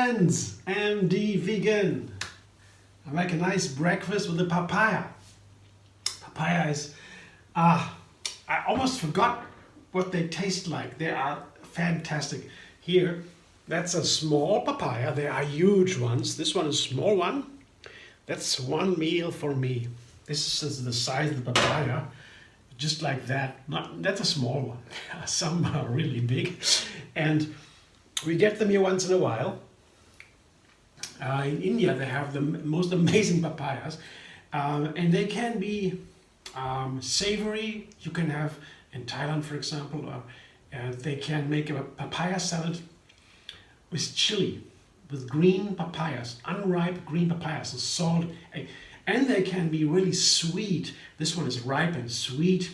friends, MD Vegan. I make a nice breakfast with a papaya. Papaya is, I almost forgot what they taste like. They are fantastic. Here, that's a small papaya. There are huge ones. This one is a small one. That's one meal for me. This is the size of the papaya, just like that. That's a small one. Some are really big. And we get them here once in a while. In India, they have the most amazing papayas. And they can be savory. You can have, in Thailand, for example, they can make a papaya salad with chili, with green papayas, unripe green papayas, and salt. And they can be really sweet. This one is ripe and sweet.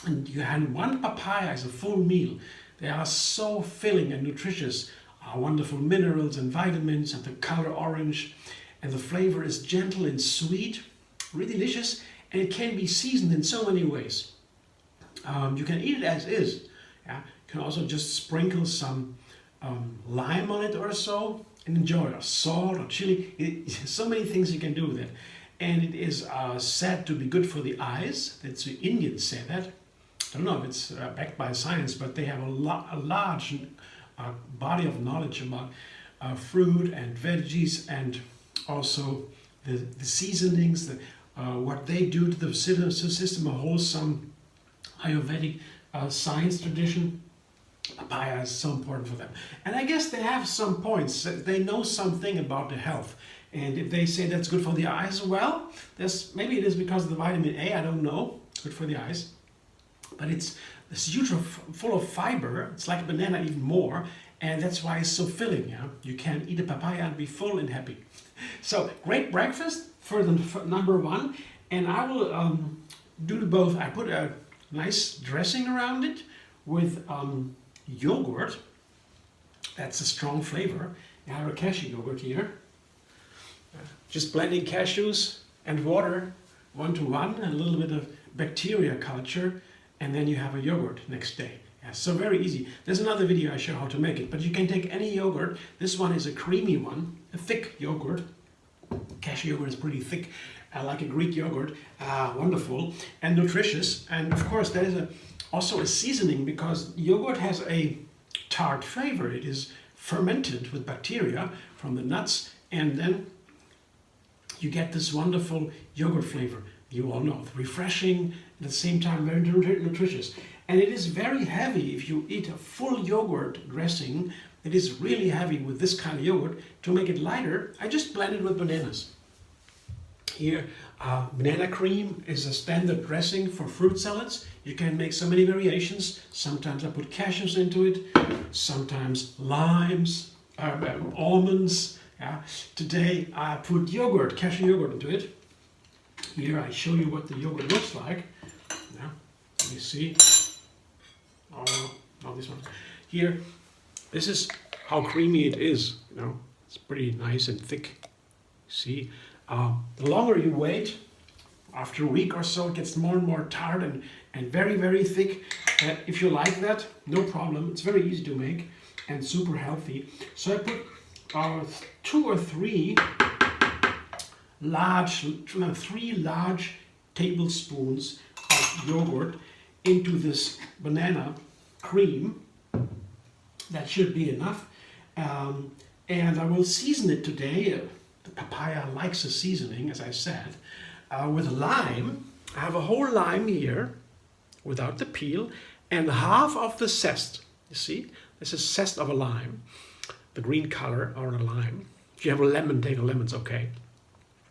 And you have one papaya as a full meal. They are so filling and nutritious. Wonderful minerals and vitamins, and the color orange. And the flavor is gentle and sweet, really delicious. And it can be seasoned in so many ways. You can eat it as is. Yeah? You can also just sprinkle some lime on it or so and enjoy it, or salt or chili. So many things you can do with it. And it is said to be good for the eyes. That's the Indians say that. I don't know if it's backed by science, but they have a large body of knowledge about fruit and veggies, and also the seasonings, what they do to the system, a wholesome Ayurvedic science tradition. Papaya is so important for them. And I guess they have some points. They know something about the health. And if they say that's good for the eyes, well, maybe it is because of the vitamin A, I don't know. It's good for the eyes. But it's huge, full of fiber. It's like a banana, even more. And that's why it's so filling. Yeah? You can eat a papaya and be full and happy. So, great breakfast for number one. And I will do both. I put a nice dressing around it with yogurt. That's a strong flavor. I have a cashew yogurt here. Just blending cashews and water 1-to-1, and a little bit of bacteria culture, and then you have a yogurt next day. Yeah, so very easy. There's another video I show how to make it, but you can take any yogurt. This one is a creamy one, a thick yogurt. Cashew yogurt is pretty thick, like a Greek yogurt. Wonderful and nutritious. And of course, there is also a seasoning, because yogurt has a tart flavor. It is fermented with bacteria from the nuts, and then you get this wonderful yogurt flavor. You all know, refreshing, at the same time very nutritious. And it is very heavy. If you eat a full yogurt dressing, it is really heavy with this kind of yogurt. To make it lighter, I just blend it with bananas. Here, banana cream is a standard dressing for fruit salads. You can make so many variations. Sometimes I put cashews into it, sometimes limes, almonds. Yeah. Today I put yogurt, cashew yogurt into it. Here I show you what the yogurt looks like. Yeah. Let me see. Oh, not this one. Here, this is how creamy it is. You know, it's pretty nice and thick. See, the longer you wait, after a week or so, it gets more and more tart and very, very thick. If you like that, no problem. It's very easy to make and super healthy. So I put 2 or 3 large tablespoons of yogurt into this banana cream. That should be enough. And I will season it today. The papaya likes a seasoning, as I said, with lime. I have a whole lime here without the peel, and half of the zest. You see, this is zest of a lime, the green color or a lime. If you have a lemon, take a lemon's okay.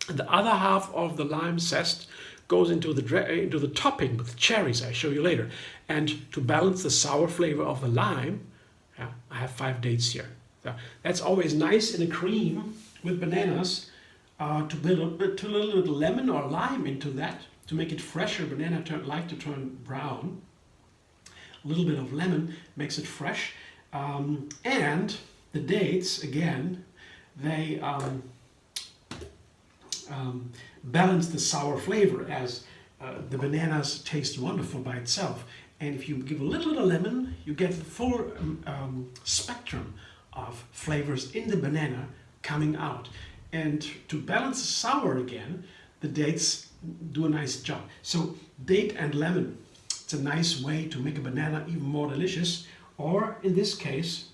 And the other half of the lime zest goes into the topping with cherries. I show you later. And to balance the sour flavor of the lime, I have 5 dates here. So that's always nice in a cream with bananas, to put a little bit of lemon or lime into that to make it fresher. Banana like to turn brown. A little bit of lemon makes it fresh. And the dates, again, they balance the sour flavor, as the bananas taste wonderful by itself. And if you give a little bit of lemon, you get the full spectrum of flavors in the banana coming out. And to balance the sour again, the dates do a nice job. So date and lemon, it's a nice way to make a banana even more delicious. Or in this case,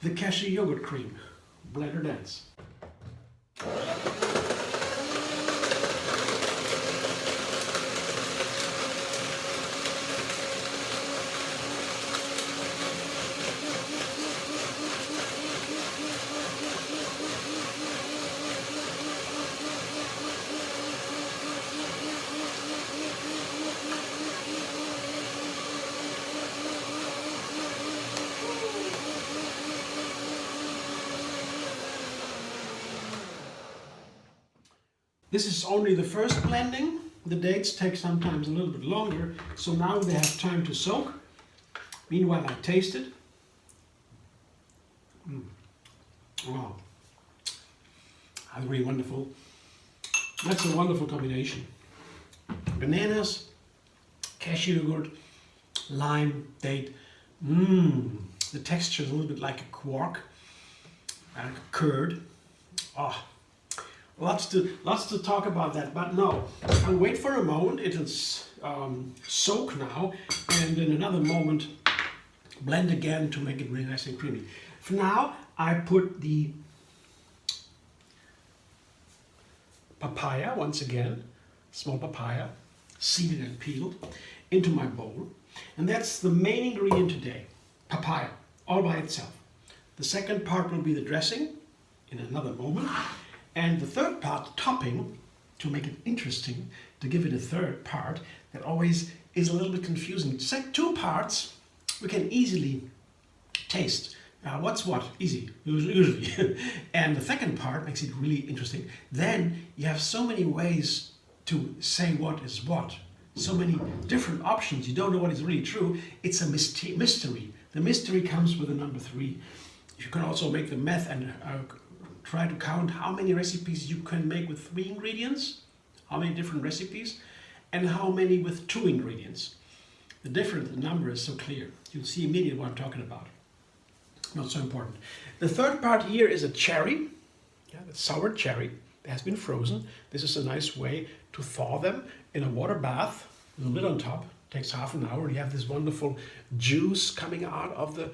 the cashew yogurt cream. Blender dance. This is only the first blending. The dates take sometimes a little bit longer, so now they have time to soak. Meanwhile, I taste it. Wow, that's really wonderful. That's a wonderful combination. Bananas, cashew yogurt, lime, date. The texture is a little bit like a quark, like a curd. Oh. Lots to talk about that, but no, I'll wait for a moment. It'll soak now, and in another moment blend again to make it really nice and creamy. For now, I put the papaya, once again, small papaya, seeded and peeled, into my bowl. And that's the main ingredient today, papaya, all by itself. The second part will be the dressing in another moment. And the third part, the topping, to make it interesting, to give it a third part, that always is a little bit confusing. Two parts we can easily taste. What's what? Easy, usually. And the second part makes it really interesting. Then you have so many ways to say what is what. So many different options. You don't know what is really true. It's a mystery. The mystery comes with the number 3. You can also make the math and try to count how many recipes you can make with 3 ingredients, how many different recipes, and how many with 2 ingredients. The number is so clear. You'll see immediately what I'm talking about. Not so important. The third part here is a cherry, the sour cherry that has been frozen. This is a nice way to thaw them in a water bath with a lid on top. It takes half an hour. You have this wonderful juice coming out of the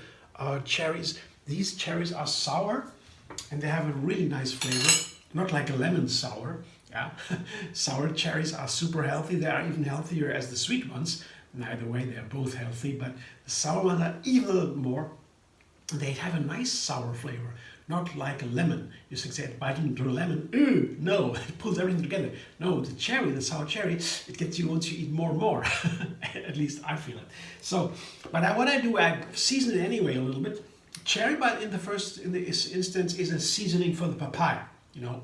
cherries. These cherries are sour, and they have a really nice flavor, not like a lemon sour. Yeah, sour cherries are super healthy. They are even healthier as the sweet ones. Either way, they are both healthy, but the sour ones are even a little more. They have a nice sour flavor, not like a lemon. You say, bite into a lemon, no, it pulls everything together. No, the cherry, the sour cherry, it gets you once you eat more and more. At least I feel it. So, but what I do, I season it anyway a little bit. Cherry, but in this instance, is a seasoning for the papaya. You know,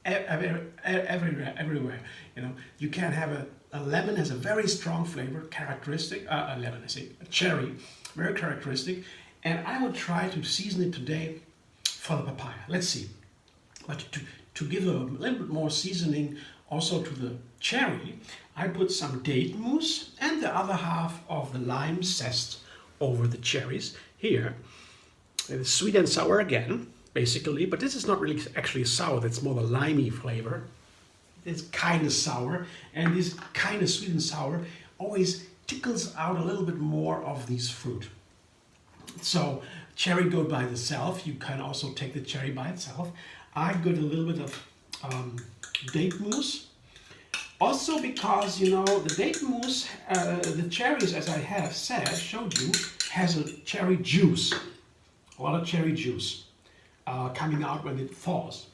everywhere. You know, you can have a lemon has a very strong flavor, characteristic. A cherry, very characteristic. And I will try to season it today for the papaya. Let's see. But to give a little bit more seasoning also to the cherry, I put some date mousse and the other half of the lime zest over the cherries here. It's sweet and sour again, basically, but this is not really actually sour. That's more the limey flavor. It's kind of sour, and this kind of sweet and sour always tickles out a little bit more of this fruit. So cherry go by itself. You can also take the cherry by itself. I got a little bit of date mousse. Also because, you know, the date mousse, the cherries, as I showed you, has a cherry juice. A lot of cherry juice coming out when it thaws.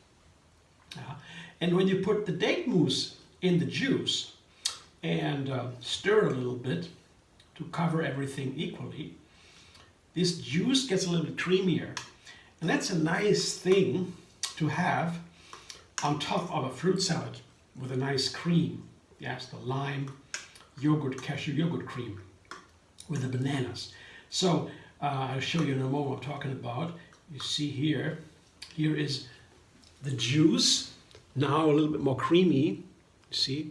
And when you put the date mousse in the juice and stir a little bit to cover everything equally, this juice gets a little bit creamier. And that's a nice thing to have on top of a fruit salad with a nice cream. Yes, the lime yogurt, cashew yogurt cream with the bananas. So I'll show you in a moment what I'm talking about. You see here is the juice, now a little bit more creamy. You see,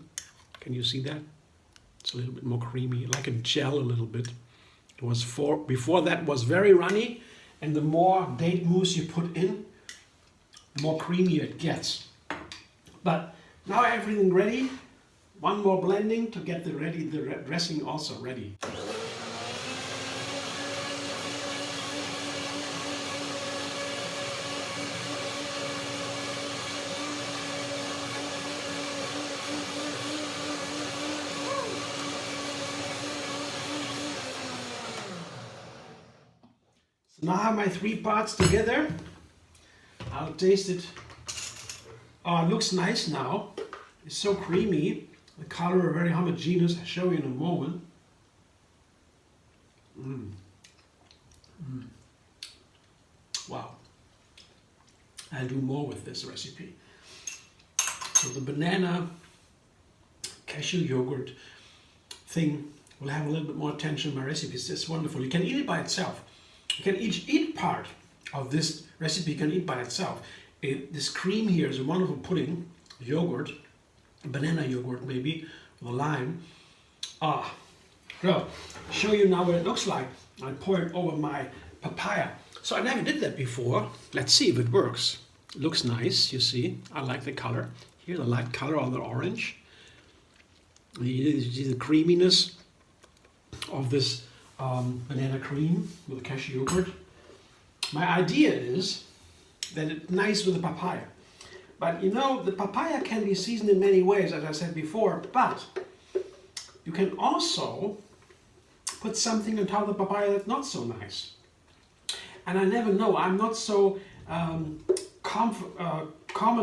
can you see that? It's a little bit more creamy, like a gel a little bit. It was before that was very runny, and the more date mousse you put in, the more creamier it gets. But now everything ready. One more blending to get the dressing also ready. So now I have my 3 parts together. I'll taste it. Oh, it looks nice now. It's so creamy. The color very homogeneous. I'll show you in a moment. Wow. I'll do more with this recipe. So the banana cashew yogurt thing will have a little bit more attention in my recipes. It's wonderful. You can eat it by itself. You can eat part of this recipe. You can eat by itself. This cream here is a wonderful pudding, yogurt, banana yogurt maybe, with a lime. So show you now what it looks like. I pour it over my papaya. So I never did that before. Let's see if it works. It looks nice, you see. I like the color. Here, the light color of the orange. You see the creaminess of this banana cream with the cashew yogurt. My idea is that it's nice with the papaya. But you know, the papaya can be seasoned in many ways, as I said before, but you can also put something on top of the papaya that's not so nice. And I never know, I'm not so common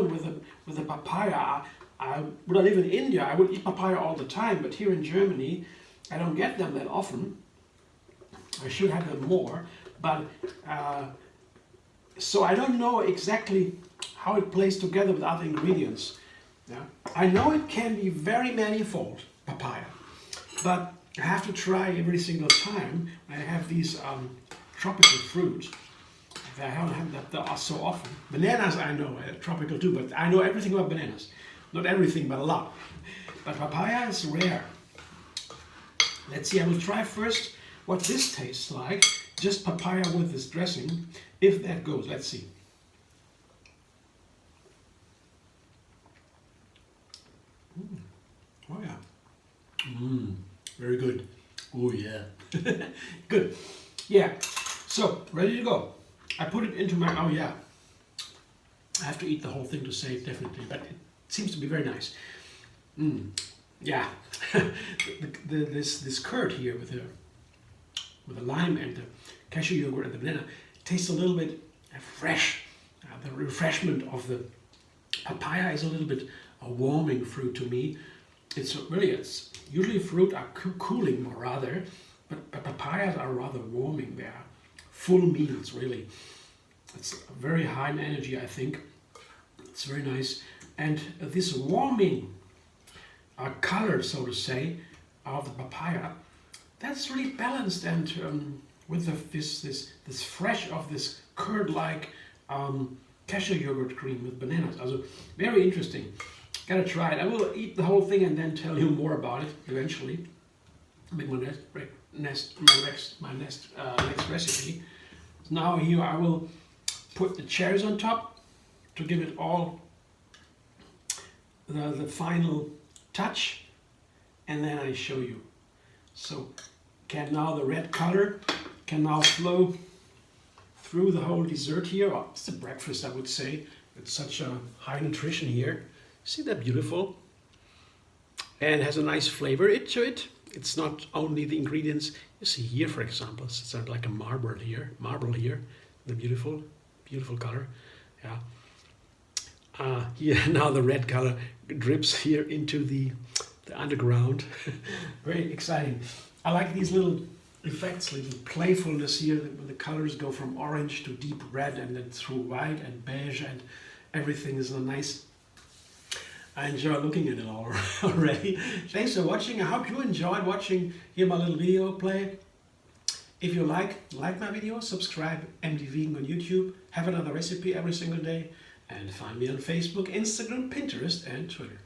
with the papaya. When I live in India, I would eat papaya all the time, but here in Germany, I don't get them that often. I should have them more, but so I don't know exactly how it plays together with other ingredients. Yeah? I know it can be very manifold, papaya, but I have to try every single time I have these tropical fruits. I haven't had that so often. Bananas I know are tropical too, but I know everything about bananas. Not everything, but a lot. But papaya is rare. Let's see, I will try first what this tastes like. Just papaya with this dressing, if that goes. Let's see. Oh yeah. Very good. Oh yeah. Good. Yeah. So, ready to go. I put it into my, oh yeah. I have to eat the whole thing to say it definitely, but it seems to be very nice. Yeah. This curd here with the lime and the cashew yogurt and the banana tastes a little bit fresh. The refreshment of the papaya is a little bit a warming fruit to me. It's usually fruit are cooling more rather, but papayas are rather warming. They are full meals really. It's very high in energy, I think. It's very nice. And this warming color, so to say, of the papaya, that's really balanced and with this fresh of this curd-like cashew yogurt cream with bananas. Also very interesting. Gotta try it. I will eat the whole thing and then tell you more about it eventually. Make my next recipe. Now here I will put the cherries on top to give it all the final touch, and then I show you. So now the red color can now flow through the whole dessert here. Oh, it's a breakfast, I would say. It's such a high nutrition here. See that beautiful? And has a nice flavor to it. It's not only the ingredients. You see here, for example, it's like a marble here. The beautiful color. Yeah. Here now the red color drips here into the underground. Very exciting. I like these little effects, little playfulness here. The colors go from orange to deep red and then through white and beige, and everything is a nice. I enjoy looking at it all already. Thanks for watching. I hope you enjoyed watching here my little video play. If you like my video, subscribe MD Vegan on YouTube. Have another recipe every single day. And find me on Facebook, Instagram, Pinterest, and Twitter.